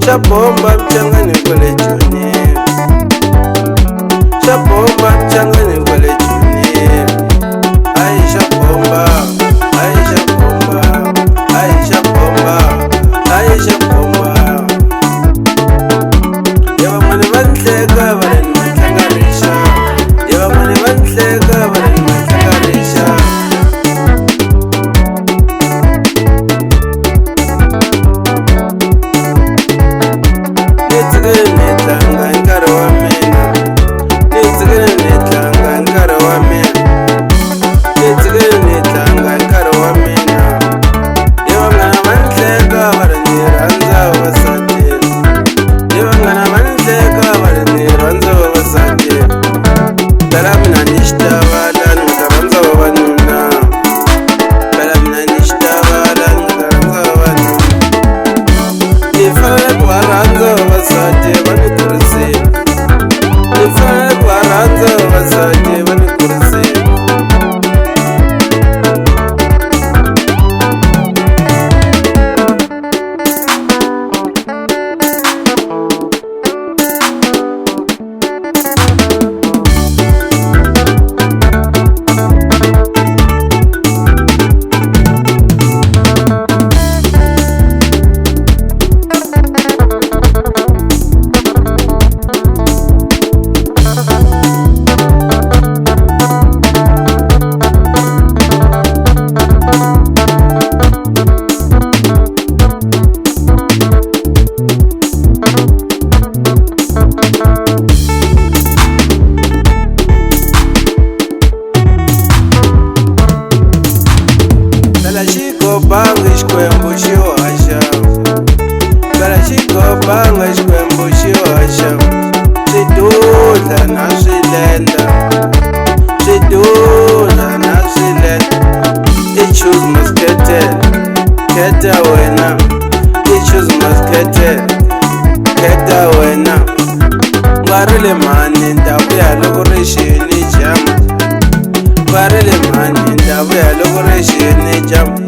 Xabhomba mchangani kwele juni, Xabhomba mchangani kwele juni. Ai Xabhomba, ai Xabhomba, ai Xabhomba, ai Xabhomba. Yeva mani vanhleka vanhu vatlanganisha, yeva mani vanhleka vanhu vatlanganisha. Xigobanga xikwembu xi hoxa, phela xigobanga xikwembu xi hoxa. Swidudla na swilenda, swidudla na swilenda. I choose musketela, kheta wena. I choose musketela, kheta wena. Ngwarile mhani ndavuya loko ri xini jamu, ngwarile mhani ndavuya loko ri xini jamu.